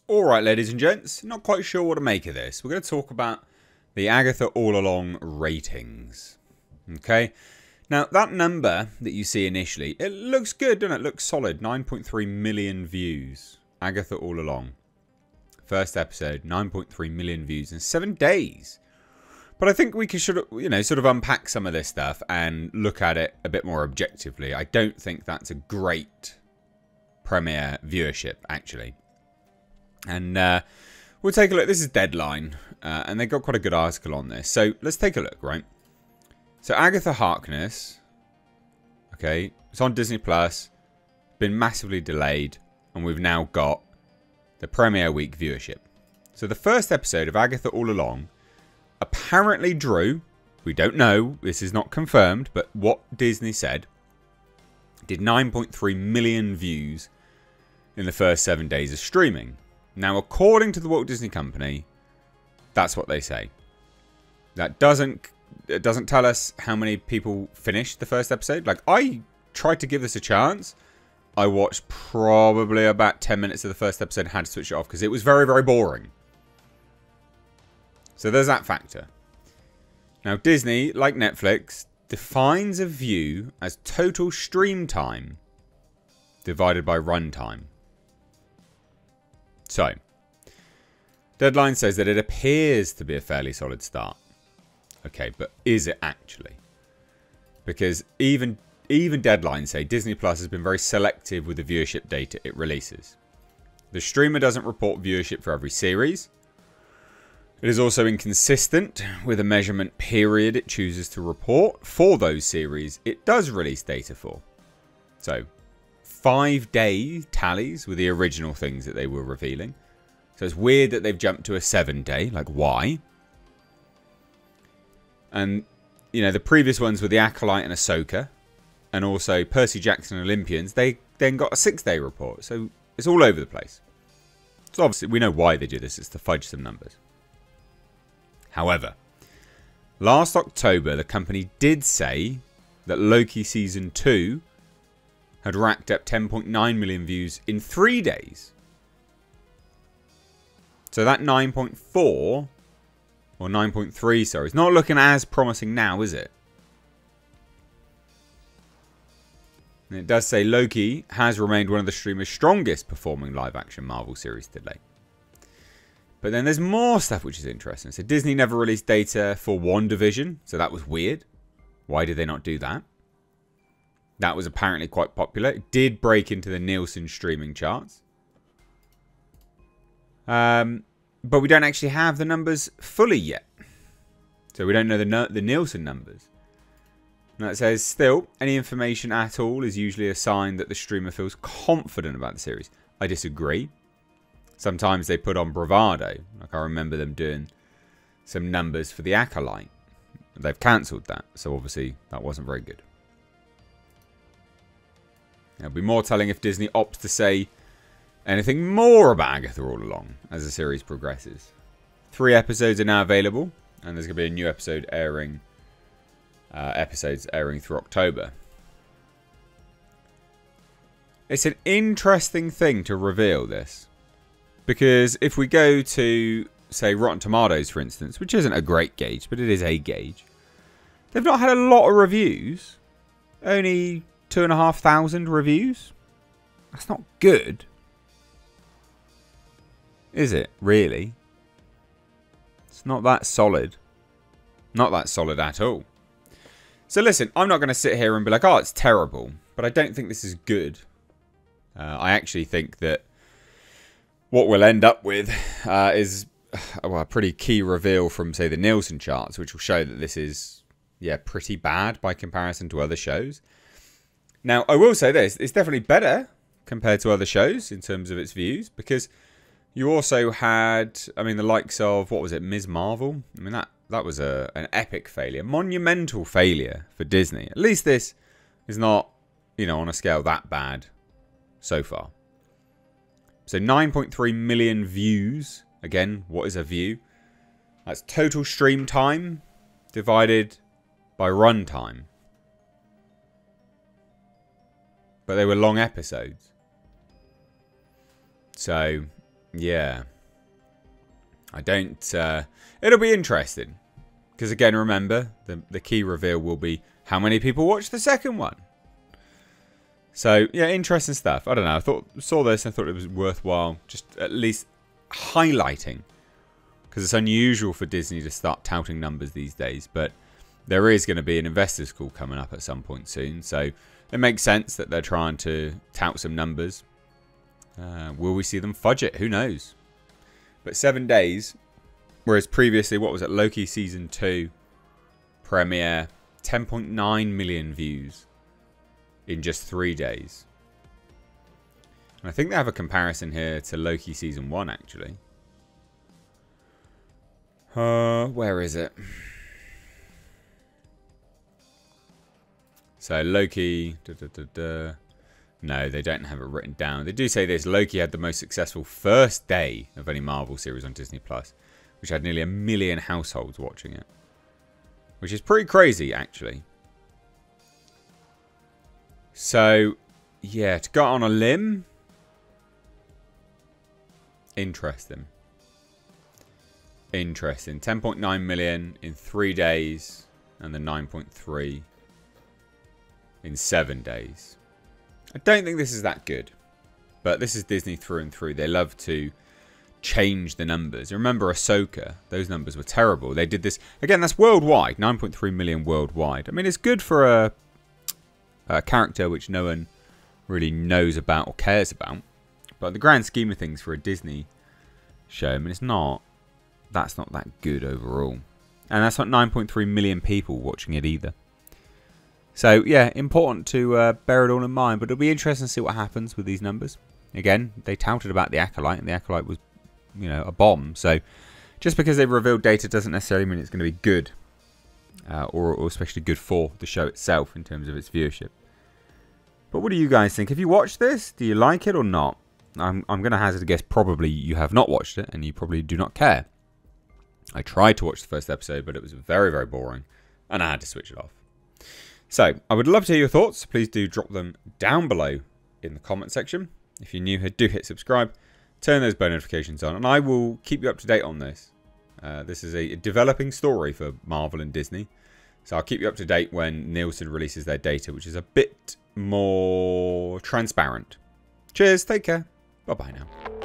Alright, ladies and gents, not quite sure what to make of this. We're going to talk about the Agatha All Along ratings. Okay, now that number that you see initially, it looks good, doesn't it? It looks solid. 9.3 million views. Agatha All Along. First episode, 9.3 million views in 7 days. But I think we should, sort of unpack some of this stuff and look at it a bit more objectively. I don't think that's a great premiere viewership, actually. And we'll take a look. This is Deadline, and they got quite a good article on this. So let's take a look, right? So Agatha Harkness, okay, it's on Disney Plus, been massively delayed, and we've now got the premiere week viewership. So the first episode of Agatha All Along apparently drew, we don't know, this is not confirmed, but what Disney said, did 9.3 million views in the first 7 days of streaming. Now, according to the Walt Disney Company, that's what they say. It doesn't tell us how many people finished the first episode. Like, I tried to give this a chance. I watched probably about 10 minutes of the first episode and had to switch it off because it was very, very boring. So there's that factor. Now, Disney, like Netflix, defines a view as total stream time divided by runtime. So, Deadline says that it appears to be a fairly solid start. Okay, but is it actually? Because even Deadline say Disney Plus has been very selective with the viewership data it releases. The streamer doesn't report viewership for every series. It is also inconsistent with the measurement period it chooses to report for those series it does release data for. So, 5-day tallies were the original things that they were revealing. So it's weird that they've jumped to a 7-day. Like, why? And, the previous ones were The Acolyte and Ahsoka. And also Percy Jackson and Olympians. They then got a 6-day report. So it's all over the place. So obviously we know why they do this. It's to fudge some numbers. However, last October, the company did say that Loki Season 2 had racked up 10.9 million views in 3 days. So that 9.4, or 9.3, sorry, it's not looking as promising now, is it? And it does say Loki has remained one of the streamer's strongest performing live-action Marvel series to date. But then there's more stuff which is interesting. So Disney never released data for WandaVision, so that was weird. Why did they not do that? That was apparently quite popular. It did break into the Nielsen streaming charts. But we don't actually have the numbers fully yet. So we don't know the Nielsen numbers. Now it says, still, any information at all is usually a sign that the streamer feels confident about the series. I disagree. Sometimes they put on bravado. Like, I remember them doing some numbers for The Acolyte. They've cancelled that. So obviously that wasn't very good. It'll be more telling if Disney opts to say anything more about Agatha All Along as the series progresses. 3 episodes are now available, and there's going to be a new episode airing, episodes airing through October. It's an interesting thing to reveal this, because if we go to, say, Rotten Tomatoes, for instance, which isn't a great gauge, but it is a gauge, they've not had a lot of reviews. Only 2,500 reviews. That's not good. Is it, really? It's not that solid. Not that solid at all. So listen, I'm not going to sit here and be like, oh, it's terrible. But I don't think this is good. I actually think that what we'll end up with is a pretty key reveal from, say, the Nielsen charts, which will show that this is, pretty bad by comparison to other shows. Now, I will say this, it's definitely better compared to other shows in terms of its views, because you also had, the likes of, what was it, Ms. Marvel? That was an epic failure, monumental failure for Disney. At least this is not, on a scale that bad so far. So 9.3 million views. Again, what is a view? That's total stream time divided by runtime. But they were long episodes. So Yeah. I don't... it'll be interesting. Because again, remember, the key reveal will be how many people watch the second one. So, yeah, interesting stuff. I don't know. Saw this and I thought it was worthwhile just at least highlighting. Because it's unusual for Disney to start touting numbers these days. But there is going to be an investors call coming up at some point soon. So it makes sense that they're trying to tout some numbers. Will we see them fudge it? Who knows? But 7 days, whereas previously, what was it? Loki Season 2 premiere, 10.9 million views in just 3 days. And I think they have a comparison here to Loki Season 1, actually. Where is it? So Loki... No, they don't have it written down. They do say this. Loki had the most successful first day of any Marvel series on Disney+, which had nearly 1 million households watching it. Which is pretty crazy, actually. So, yeah, to go on a limb... Interesting. 10.9 million in 3 days, and the 9.3 in 7 days. I don't think this is that good. But this is Disney through and through. They love to change the numbers. Remember Ahsoka? Those numbers were terrible. They did this... Again, that's worldwide. 9.3 million worldwide. I mean, it's good for a character which no one really knows about or cares about. But in the grand scheme of things for a Disney show, I mean, it's not... That's not that good overall. And that's not 9.3 million people watching it either. So, yeah, important to bear it all in mind. But it'll be interesting to see what happens with these numbers. Again, they touted about the Acolyte, and the Acolyte was, you know, a bomb. So, just because they've revealed data doesn't necessarily mean it's going to be good. Or especially good for the show itself in terms of its viewership. But what do you guys think? Have you watched this? Do you like it or not? I'm going to hazard a guess probably you have not watched it, and you probably do not care. I tried to watch the first episode, but it was very, very boring, and I had to switch it off. So, I would love to hear your thoughts. Please do drop them down below in the comment section. If you're new here, do hit subscribe. Turn those bell notifications on, and I will keep you up to date on this. This is a developing story for Marvel and Disney. So I'll keep you up to date when Nielsen releases their data, which is a bit more transparent. Cheers, take care. Bye-bye now.